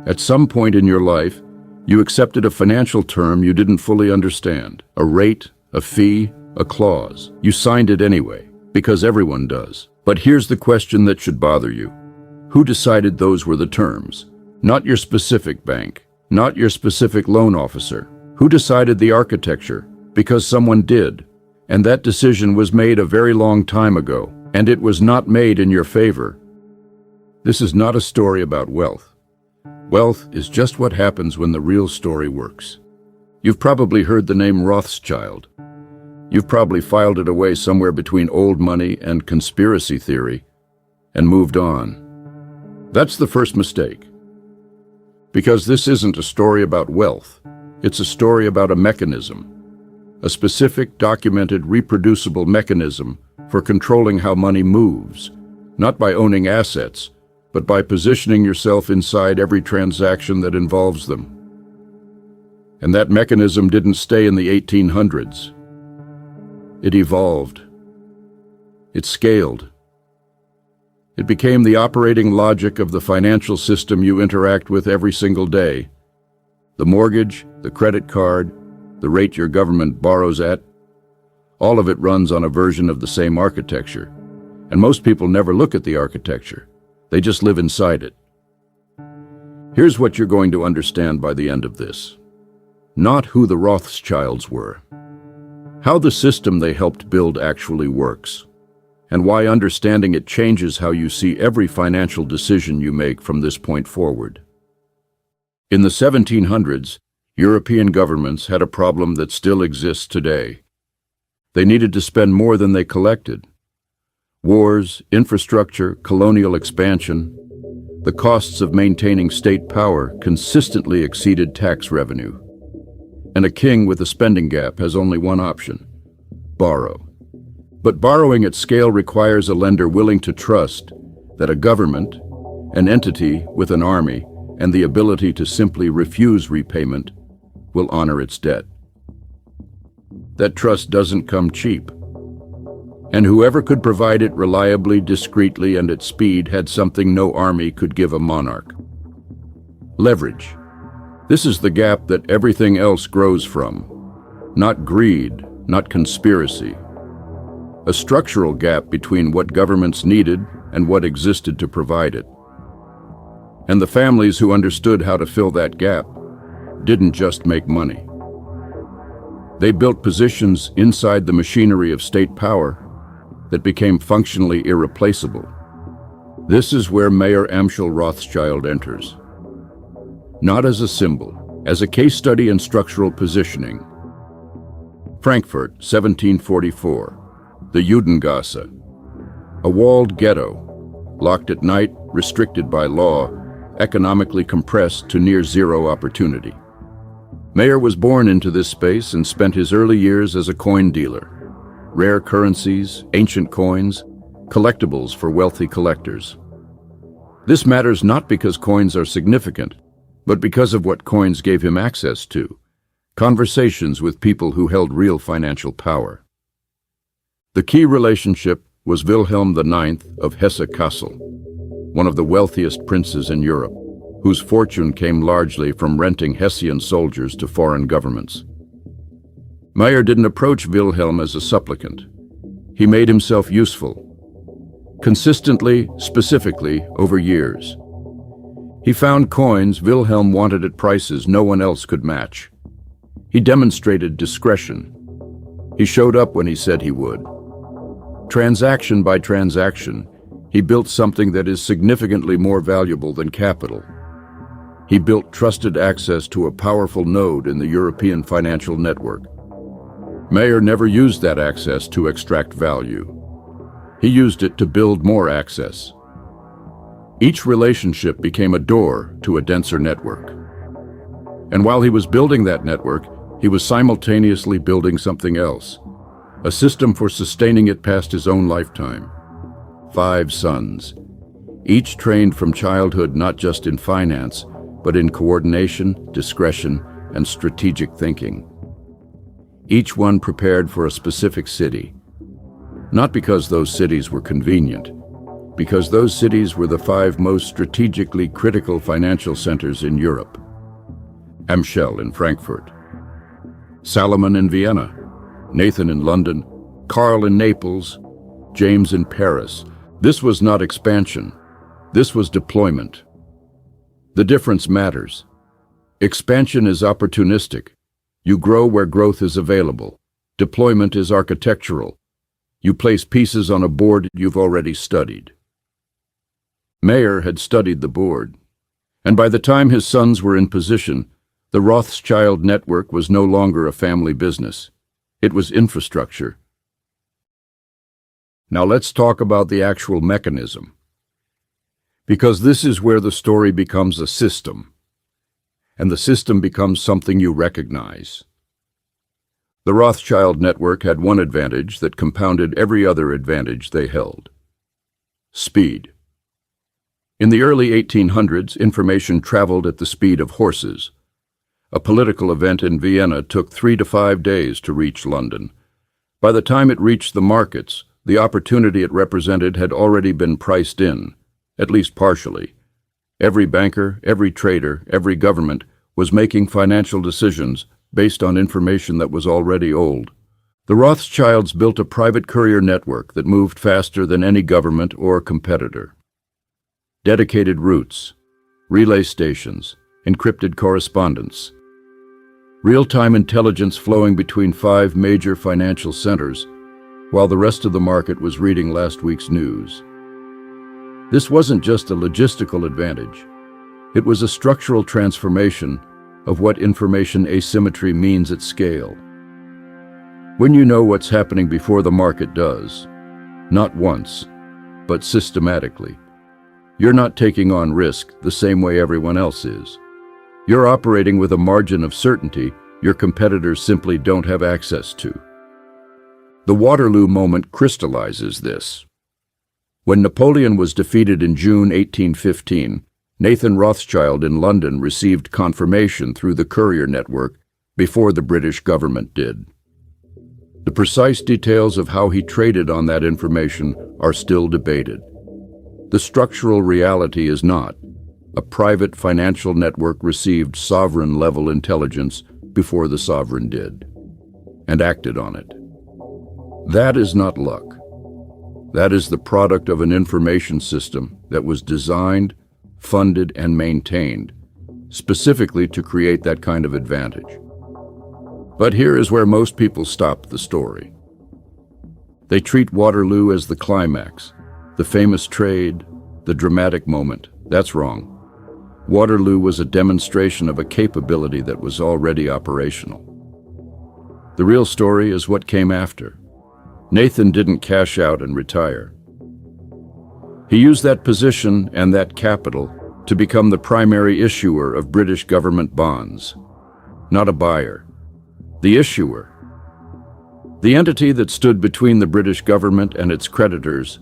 At some point in your life, you accepted a financial term you didn't fully understand, a rate, a fee, a clause. You signed it anyway, because everyone does. But here's the question that should bother you. Who decided those were the terms? Not your specific bank, not your specific loan officer. Who decided the architecture? Because someone did. And that decision was made a very long time ago, and it was not made in your favor. This is not a story about wealth. Wealth is just what happens when the real story works. You've probably heard the name Rothschild. You've probably filed it away somewhere between old money and conspiracy theory and moved on. That's the first mistake. Because this isn't a story about wealth. It's a story about a mechanism, a specific, documented, reproducible mechanism for controlling how money moves, not by owning assets, but by positioning yourself inside every transaction that involves them. And that mechanism didn't stay in the 1800s. It evolved. It scaled. It became the operating logic of the financial system you interact with every single day. The mortgage, the credit card, the rate your government borrows at, all of it runs on a version of the same architecture. And most people never look at the architecture. They just live inside it. Here's what you're going to understand by the end of this. Not who the Rothschilds were, how the system they helped build actually works, and why understanding it changes how you see every financial decision you make from this point forward. In the 1700s, European governments had a problem that still exists today. They needed to spend more than they collected. Wars, infrastructure, colonial expansion, the costs of maintaining state power consistently exceeded tax revenue. And a king with a spending gap has only one option: borrow. But borrowing at scale requires a lender willing to trust that a government, an entity with an army, and the ability to simply refuse repayment will honor its debt. That trust doesn't come cheap. And whoever could provide it reliably, discreetly, and at speed had something no army could give a monarch: leverage. This is the gap that everything else grows from. Not greed, not conspiracy. A structural gap between what governments needed and what existed to provide it. And the families who understood how to fill that gap didn't just make money. They built positions inside the machinery of state power that became functionally irreplaceable. This is where Mayer Amschel Rothschild enters. Not as a symbol, as a case study in structural positioning. Frankfurt, 1744, the Judengasse, a walled ghetto, locked at night, restricted by law, economically compressed to near zero opportunity. Mayer was born into this space and spent his early years as a coin dealer. Rare currencies, ancient coins, collectibles for wealthy collectors. This matters not because coins are significant, but because of what coins gave him access to: conversations with people who held real financial power. The key relationship was Wilhelm IX of Hesse-Kassel, one of the wealthiest princes in Europe, whose fortune came largely from renting Hessian soldiers to foreign governments. Mayer didn't approach Wilhelm as a supplicant. He made himself useful, consistently, specifically, over years. He found coins Wilhelm wanted at prices no one else could match. He demonstrated discretion. He showed up when he said he would. Transaction by transaction, he built something that is significantly more valuable than capital. He built trusted access to a powerful node in the European financial network. Mayer never used that access to extract value. He used it to build more access. Each relationship became a door to a denser network. And while he was building that network, he was simultaneously building something else, a system for sustaining it past his own lifetime. 5 sons, each trained from childhood not just in finance, but in coordination, discretion, and strategic thinking. Each one prepared for a specific city, not because those cities were convenient, Because those cities were the 5 most strategically critical financial centers in Europe. Amschel in Frankfurt, Salomon in Vienna, Nathan in London, Karl in Naples, James in Paris. This was not expansion. This was deployment. The difference matters. Expansion is opportunistic. You grow where growth is available. Deployment is architectural. You place pieces on a board you've already studied. Mayer had studied the board, and by the time his sons were in position, the Rothschild network was no longer a family business. It was infrastructure. Now let's talk about the actual mechanism, because this is where the story becomes a system, and the system becomes something you recognize. The Rothschild network had one advantage that compounded every other advantage they held: speed. In the early 1800s, information traveled at the speed of horses. A political event in Vienna took 3 to 5 days to reach London. By the time it reached the markets, the opportunity it represented had already been priced in, at least partially. Every banker, every trader, every government was making financial decisions based on information that was already old. The Rothschilds built a private courier network that moved faster than any government or competitor. Dedicated routes, relay stations, encrypted correspondence. Real-time intelligence flowing between 5 major financial centers, while the rest of the market was reading last week's news. This wasn't just a logistical advantage. It was a structural transformation of what information asymmetry means at scale. When you know what's happening before the market does, not once, but systematically, you're not taking on risk the same way everyone else is. You're operating with a margin of certainty your competitors simply don't have access to. The Waterloo moment crystallizes this. When Napoleon was defeated in June 1815, Nathan Rothschild in London received confirmation through the courier network before the British government did. The precise details of how he traded on that information are still debated. The structural reality is not: a private financial network received sovereign-level intelligence before the sovereign did, and acted on it. That is not luck. That is the product of an information system that was designed, funded, and maintained, specifically to create that kind of advantage. But here is where most people stop the story. They treat Waterloo as the climax, the famous trade, the dramatic moment. That's wrong. Waterloo was a demonstration of a capability that was already operational. The real story is what came after. Nathan didn't cash out and retire. He used that position and that capital to become the primary issuer of British government bonds. Not a buyer. The issuer. The entity that stood between the British government and its creditors,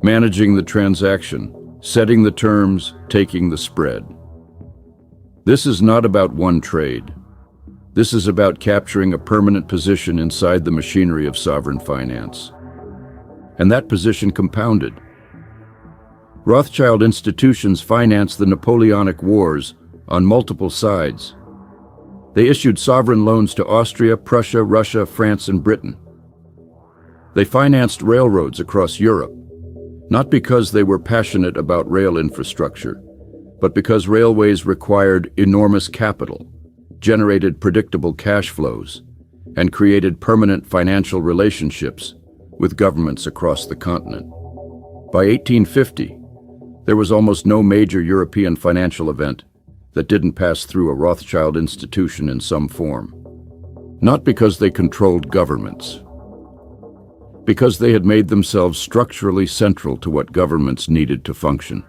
managing the transaction, setting the terms, taking the spread. This is not about one trade. This is about capturing a permanent position inside the machinery of sovereign finance. And that position compounded. Rothschild institutions financed the Napoleonic Wars on multiple sides. They issued sovereign loans to Austria, Prussia, Russia, France, and Britain. They financed railroads across Europe, not because they were passionate about rail infrastructure, but because railways required enormous capital, generated predictable cash flows, and created permanent financial relationships with governments across the continent. By 1850, there was almost no major European financial event that didn't pass through a Rothschild institution in some form. Not because they controlled governments, because they had made themselves structurally central to what governments needed to function.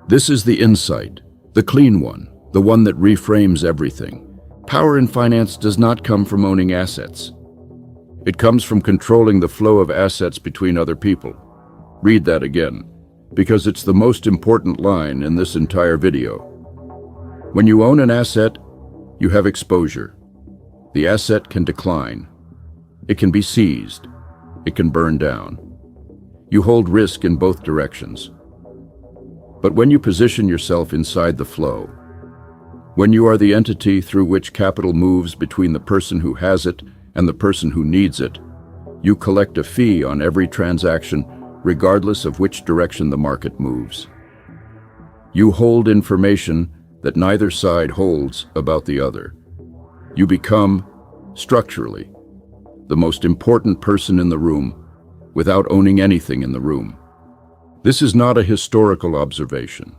This is the insight, the clean one, the one that reframes everything. Power in finance does not come from owning assets. It comes from controlling the flow of assets between other people. Read that again, because it's the most important line in this entire video. When you own an asset, you have exposure. The asset can decline. It can be seized. It can burn down. You hold risk in both directions. But when you position yourself inside the flow, when you are the entity through which capital moves between the person who has it and the person who needs it, you collect a fee on every transaction, regardless of which direction the market moves. You hold information that neither side holds about the other. You become, structurally, the most important person in the room without owning anything in the room. This is not a historical observation.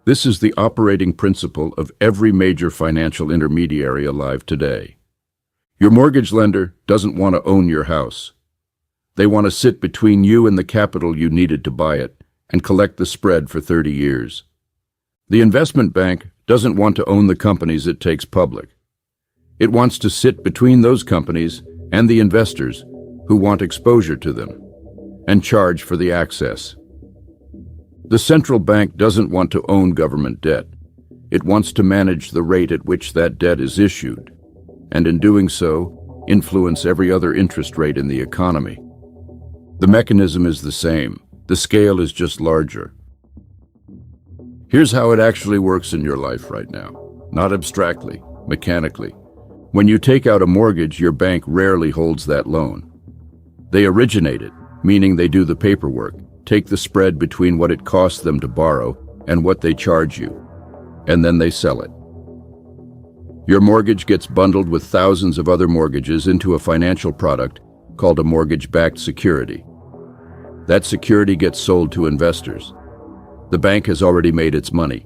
This is the operating principle of every major financial intermediary alive today. Your mortgage lender doesn't want to own your house. They want to sit between you and the capital you needed to buy it and collect the spread for 30 years. The investment bank doesn't want to own the companies it takes public. It wants to sit between those companies and the investors who want exposure to them and charge for the access. The central bank doesn't want to own government debt. It wants to manage the rate at which that debt is issued, and in doing so, influence every other interest rate in the economy. The mechanism is the same. The scale is just larger. Here's how it actually works in your life right now, not abstractly, mechanically. When you take out a mortgage, your bank rarely holds that loan. They originate it, meaning they do the paperwork, take the spread between what it costs them to borrow and what they charge you, and then they sell it. Your mortgage gets bundled with thousands of other mortgages into a financial product called a mortgage-backed security. That security gets sold to investors. The bank has already made its money.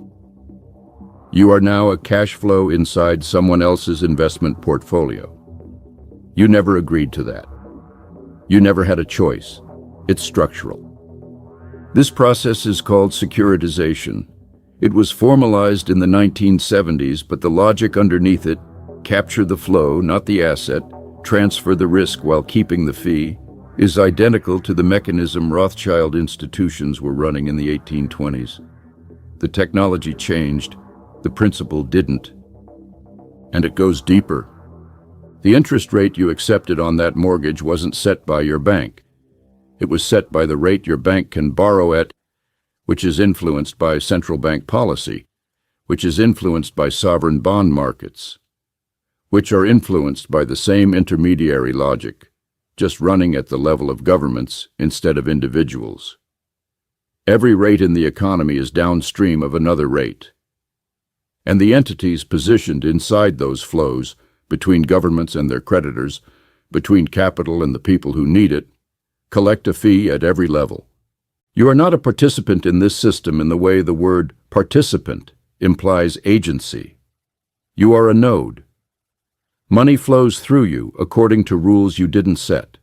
You are now a cash flow inside someone else's investment portfolio. You never agreed to that. You never had a choice. It's structural. This process is called securitization. It was formalized in the 1970s, but the logic underneath it, capture the flow, not the asset, transfer the risk while keeping the fee, is identical to the mechanism Rothschild institutions were running in the 1820s. The technology changed, the principle didn't. And it goes deeper. The interest rate you accepted on that mortgage wasn't set by your bank. It was set by the rate your bank can borrow at, which is influenced by central bank policy, which is influenced by sovereign bond markets, which are influenced by the same intermediary logic, just running at the level of governments instead of individuals. Every rate in the economy is downstream of another rate. And the entities positioned inside those flows, between governments and their creditors, between capital and the people who need it, collect a fee at every level. You are not a participant in this system in the way the word participant implies agency. You are a node. Money flows through you according to rules you didn't set,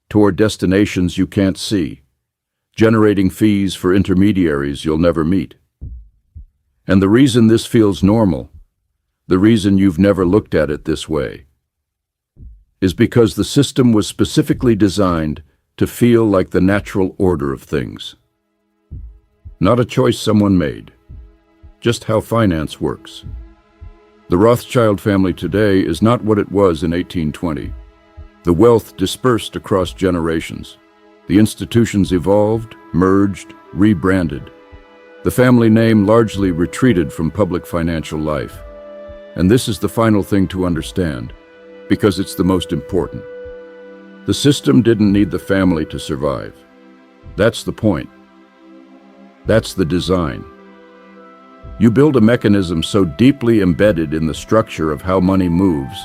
toward destinations you can't see, generating fees for intermediaries you'll never meet. And the reason this feels normal, the reason you've never looked at it this way, is because the system was specifically designed to feel like the natural order of things. Not a choice someone made, just how finance works. The Rothschild family today is not what it was in 1820. The wealth dispersed across generations. The institutions evolved, merged, rebranded. The family name largely retreated from public financial life. And this is the final thing to understand, because it's the most important. The system didn't need the family to survive. That's the point. That's the design. You build a mechanism so deeply embedded in the structure of how money moves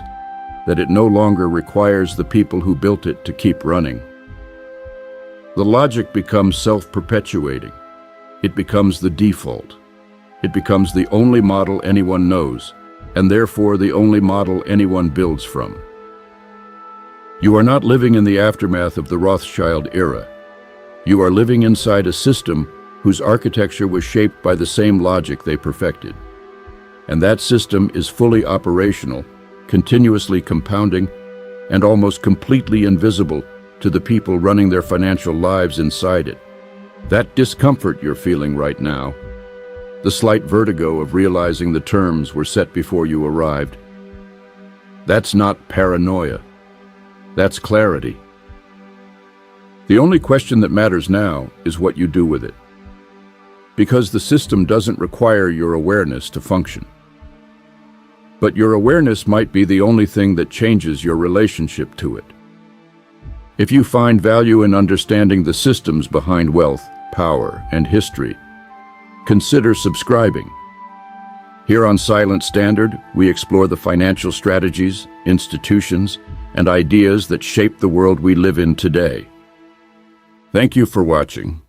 that it no longer requires the people who built it to keep running. The logic becomes self-perpetuating. It becomes the default. It becomes the only model anyone knows, and therefore the only model anyone builds from. You are not living in the aftermath of the Rothschild era. You are living inside a system whose architecture was shaped by the same logic they perfected. And that system is fully operational, continuously compounding, and almost completely invisible to the people running their financial lives inside it. That discomfort you're feeling right now, the slight vertigo of realizing the terms were set before you arrived, that's not paranoia. That's clarity. The only question that matters now is what you do with it. Because the system doesn't require your awareness to function. But your awareness might be the only thing that changes your relationship to it. If you find value in understanding the systems behind wealth, power, and history, consider subscribing. Here on Silent Standard, we explore the financial strategies, institutions, and ideas that shape the world we live in today. Thank you for watching.